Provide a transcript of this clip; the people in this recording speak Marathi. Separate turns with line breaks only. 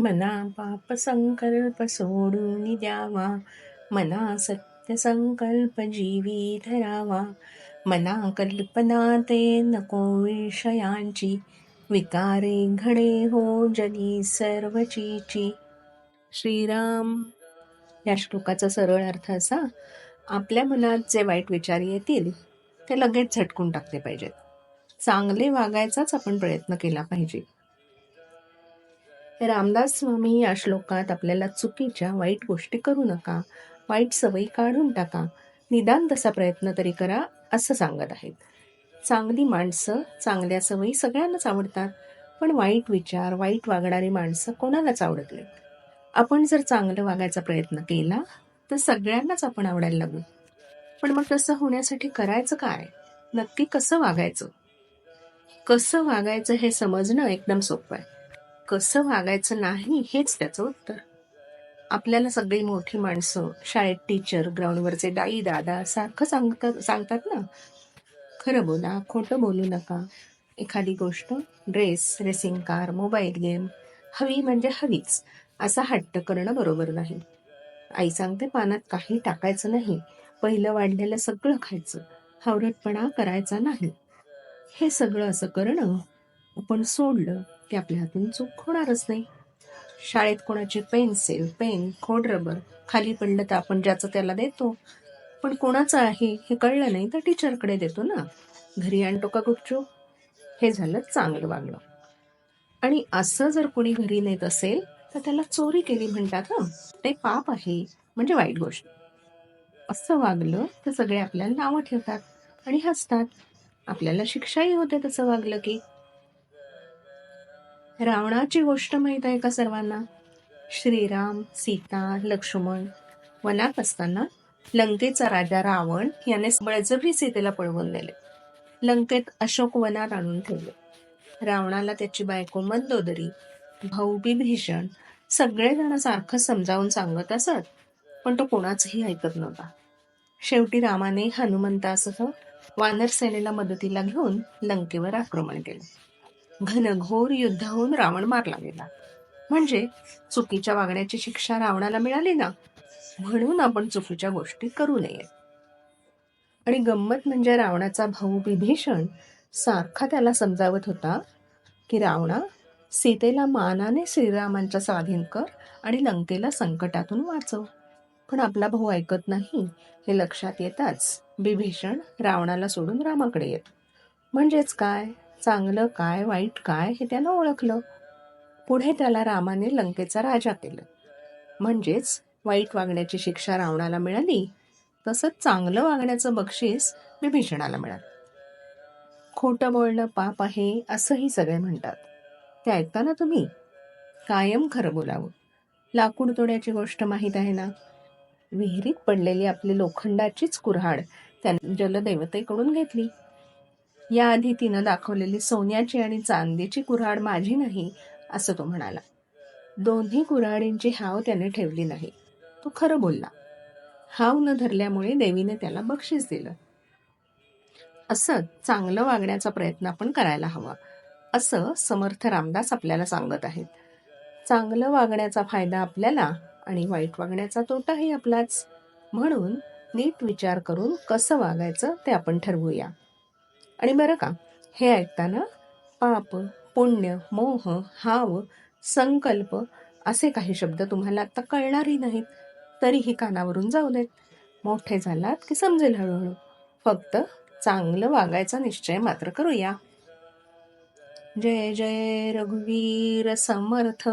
मना पाप संकल्प सोडून द्यावा, मना सत्य संकल्प जीवी धरावा. मना कल्पना ते नको विषयांची, विकारे घडे हो जनी सर्वचीची. श्रीराम. या श्लोकाचा सरळ अर्थ असा: आपल्या मनात जे वाईट विचार येतील ते लगेच झटकून टाकले पाहिजेत. चांगले वागायचाच आपण प्रयत्न केला पाहिजे. रामदास स्वामी या श्लोकात आपल्याला चुकीच्या वाईट गोष्टी करू नका, वाईट सवयी काढून टाका, निदान तसा प्रयत्न तरी करा असं सांगत आहेत. चांगली माणसं, चांगल्या सवयी सगळ्यांनाच आवडतात, पण वाईट विचार, वाईट वागणारी माणसं कोणालाच आवडत नाहीत. आपण जर चांगलं वागायचा प्रयत्न केला तर सगळ्यांनाच आपण आवडायला लागू. पण मग तसं होण्यासाठी करायचं काय? नक्की कसं वागायचं? कसं वागायचं हे समजणं एकदम सोपं आहे. कसं वागायचं नाही हेच त्याचं उत्तर. आपल्याला सगळी मोठी माणसं, शाळेत टीचर, ग्राउंडवरचे दाई दादा सारखं सांगतात ना, खरं बोला, खोटं बोलू नका. एखादी गोष्ट, dress, racing car, mobile game हवी म्हणजे हवीच असा हट्ट करणं बरोबर नाही. आई सांगते पानात काही टाकायचं नाही, पहिलं वाढलेलं सगळं खायचं, हावरटपणा करायचा नाही. हे सगळं असं करणं आपण सोडलं की आपल्या हातून चूक होणारच नाही. शाळेत कोणाची पेन्सिल, पेन, खोडरबर खाली पडलं तर आपण ज्याचं त्याला देतो, पण कोणाचं आहे हे कळलं नाही तर टीचरकडे देतो ना. घरी आणतो का गुपचूप? हे झालं चांगलं वागणं. आणि असं जर कोणी घरी नेत असेल तर त्याला चोरी केली म्हणतात. ते पाप आहे, म्हणजे वाईट गोष्ट. असं वागलं तर सगळे आपल्याला नावं ठेवतात आणि हसतात. आपल्याला शिक्षाही होते तसं वागलं की. रावणाची गोष्ट माहीत आहे का सर्वांना? श्रीराम, सीता, लक्ष्मण वनात असताना लंकेचा राजा रावण याने बळजबरी सीतेला पळवून नेले. लंकेत अशोक वनात आणून ठेवले. रावणाला त्याची बायको मंदोदरी, भाऊ बिभीषण सगळेजण सारखं समजावून सांगत असत, पण तो कोणाचंही ऐकत नव्हता. शेवटी रामाने हनुमंतासह वानर सेनेला मदतीला घेऊन लंकेवर आक्रमण केलं. घनघोर युद्ध होऊन रावण मारला गेला. म्हणजे चुकीच्या वागण्याची शिक्षा रावणाला मिळाली ना, म्हणून आपण चुकीच्या गोष्टी करू नये. आणि गंमत म्हणजे रावणाचा भाऊ विभीषण सारखा त्याला समजावत होता की रावणा, सीतेला मानाने श्रीरामांच्या स्वाधीन कर आणि लंकेला संकटातून वाचव. पण आपला भाऊ ऐकत नाही हे लक्षात येताच विभीषण रावणाला सोडून रामाकडे येतो. म्हणजेच काय, चांगलं काय, वाईट काय हे त्यानं ओळखलं. पुढे त्याला रामाने लंकेचा राजा केलं. म्हणजेच वाईट वागण्याची शिक्षा रावणाला मिळाली, तसंच चांगलं वागण्याचं बक्षीस विभीषणाला मिळालं. खोटं बोलणं पाप आहे असंही सगळे म्हणतात. ते ऐकता ना तुम्ही? कायम खरं बोलावं. लाकूड तोड्याची गोष्ट माहीत आहे ना? विहिरीत पडलेली आपली लोखंडाचीच कुऱ्हाड त्याने जलदेवतेकडून घेतली. याआधी तिनं दाखवलेली सोन्याची आणि चांदीची कुऱ्हाड माझी नाही असं तो म्हणाला. दोन्ही कुऱ्हाडींची हाव त्याने ठेवली नाही. तो खरं बोलला. हाव न धरल्यामुळे देवीने त्याला बक्षीस दिलं. असं चांगलं वागण्याचा प्रयत्न आपण करायला हवा असं समर्थ रामदास आपल्याला सांगत आहेत. चांगलं वागण्याचा फायदा आपल्याला आणि वाईट वागण्याचा तोटाही आपलाच. म्हणून नीट विचार करून कसं वागायचं ते आपण ठरवूया. आणि बरं का, हे ऐकताना पाप, पुण्य, मोह, हाव, संकल्प असे काही शब्द तुम्हाला आता कळणारही नाहीत, तरीही कानावरून जाऊ देत. मोठे झालात की समजेल हळूहळू. फक्त चांगलं वागायचा निश्चय मात्र करूया. जय जय रघुवीर समर्थ.